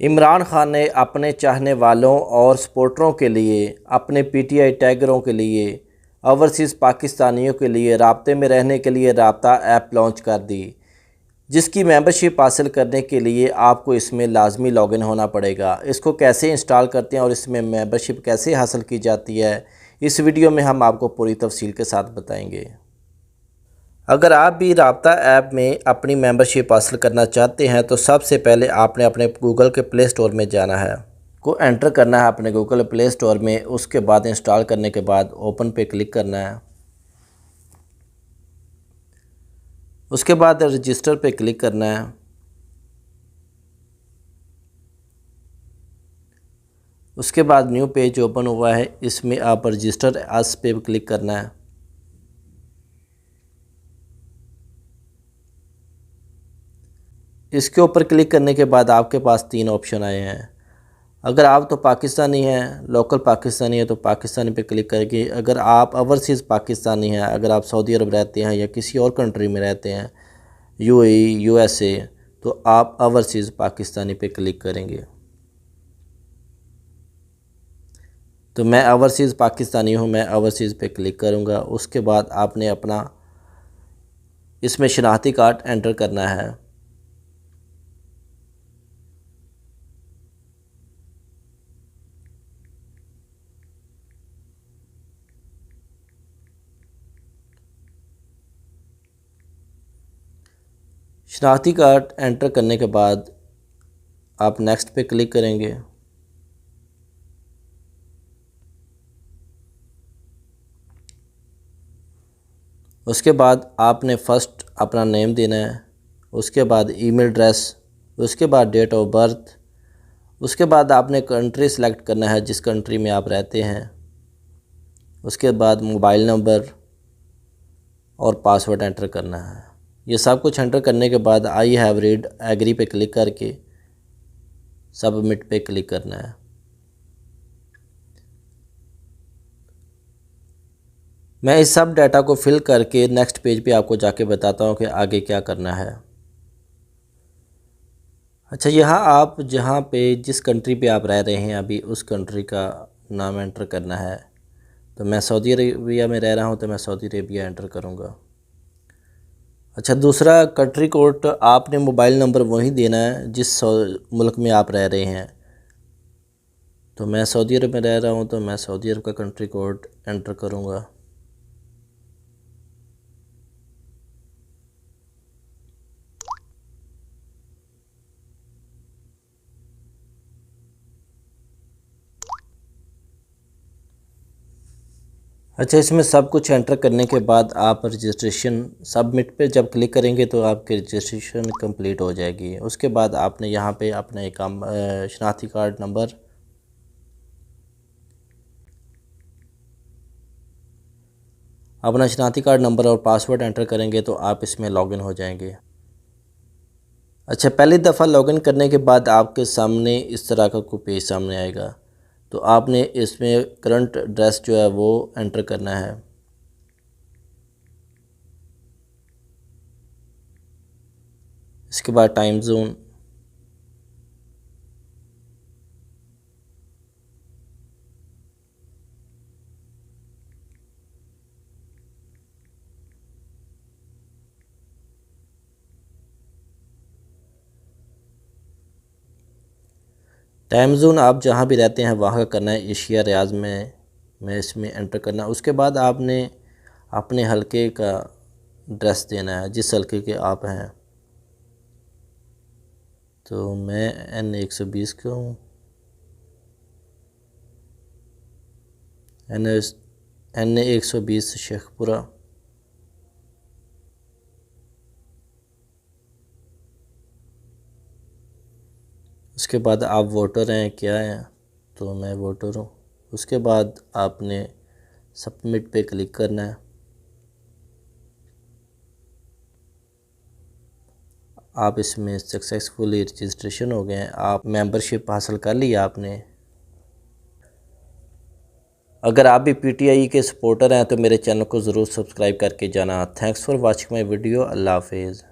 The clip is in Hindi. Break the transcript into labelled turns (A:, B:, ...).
A: इमरान खान ने अपने चाहने वालों और सपोर्टरों के लिए, अपने पीटीआई टैगरों के लिए, ओवरसीज़ पाकिस्तानियों के लिए राब्ते में रहने के लिए राब्ता ऐप लॉन्च कर दी, जिसकी मेंबरशिप हासिल करने के लिए आपको इसमें लाजमी लॉगिन होना पड़ेगा। इसको कैसे इंस्टॉल करते हैं और इसमें मेंबरशिप कैसे हासिल की जाती है, इस वीडियो में हम आपको पूरी तफसील के साथ बताएंगे। अगर आप भी राब्ता ऐप में अपनी मेंबरशिप हासिल करना चाहते हैं तो सबसे पहले आपने अपने गूगल के प्ले स्टोर में जाना है, को एंटर करना है अपने गूगल प्ले स्टोर में। उसके बाद इंस्टॉल करने के बाद ओपन पे क्लिक करना है। उसके बाद रजिस्टर पे क्लिक करना है। उसके बाद न्यू पेज ओपन हुआ है, इसमें आप रजिस्टर अस पे क्लिक करना है। इसके ऊपर क्लिक करने के बाद आपके पास 3 ऑप्शन आए हैं। अगर आप तो पाकिस्तानी हैं, लोकल पाकिस्तानी है तो पाकिस्तानी पे क्लिक करके, अगर आप ओवरसीज़ पाकिस्तानी हैं, अगर आप सऊदी अरब रहते हैं या किसी और कंट्री में रहते हैं, यूएई, यूएसए, तो आप ओवरसीज़ पाकिस्तानी पे क्लिक करेंगे। तो मैं ओवरसीज़ पाकिस्तानी हूँ, मैं ओवरसीज़ पे क्लिक करूँगा। उसके बाद आपने अपना इसमें शनाख्ती कार्ड एंटर करना है। शनाख्ती कार्ड एंटर करने के बाद आप नेक्स्ट पे क्लिक करेंगे। उसके बाद आपने फ़र्स्ट अपना नेम देना है, उसके बाद ईमेल एड्रेस, उसके बाद डेट ऑफ बर्थ, उसके बाद आपने कंट्री सेलेक्ट करना है जिस कंट्री में आप रहते हैं, उसके बाद मोबाइल नंबर और पासवर्ड एंटर करना है। ये सब कुछ एंटर करने के बाद आई हैव रीड एग्री पे क्लिक करके सबमिट पे क्लिक करना है। मैं इस सब डाटा को फिल करके नेक्स्ट पेज पे आपको जाके बताता हूँ कि आगे क्या करना है। अच्छा, यहाँ आप जहाँ पे जिस कंट्री पे आप रह रहे हैं अभी, उस कंट्री का नाम एंटर करना है। तो मैं सऊदी अरेबिया में रह रहा हूँ तो मैं सऊदी अरेबिया एंटर करूँगा। अच्छा, दूसरा कंट्री कोड आपने मोबाइल नंबर वही देना है जिस मुल्क में आप रह रहे हैं। तो मैं सऊदी अरब में रह रहा हूँ तो मैं सऊदी अरब का कंट्री कोड एंटर करूँगा। अच्छा, इसमें सब कुछ एंटर करने के बाद आप रजिस्ट्रेशन सबमिट पे जब क्लिक करेंगे तो आपकी रजिस्ट्रेशन कंप्लीट हो जाएगी। उसके बाद आपने यहाँ पे अपना एक शनाख्ती कार्ड नंबर, अपना शनाख्ती कार्ड नंबर और पासवर्ड एंटर करेंगे तो आप इसमें लॉगिन हो जाएंगे। अच्छा, पहली दफ़ा लॉगिन करने के बाद आपके सामने इस तरह का कोई पेज सामने आएगा। तो आपने इसमें करंट एड्रेस जो है वो एंटर करना है। इसके बाद टाइम जोन, टाइम जोन आप जहाँ भी रहते हैं वहाँ का करना है। एशिया रियाज में मैं इसमें एंटर करना है। उसके बाद आपने अपने हलके का एड्रेस देना है जिस हलके के आप हैं। तो मैं N120 का हूँ, N120 शेखपुरा। उसके बाद आप वोटर हैं क्या हैं, तो मैं वोटर हूँ। उसके बाद आपने सबमिट पे क्लिक करना है। आप इसमें सक्सेसफुली रजिस्ट्रेशन हो गए हैं, आप मेंबरशिप हासिल कर लिया आपने। अगर आप भी पीटीआई के सपोर्टर हैं तो मेरे चैनल को ज़रूर सब्सक्राइब करके जाना। Thanks for watching my video. अल्लाह हाफिज़।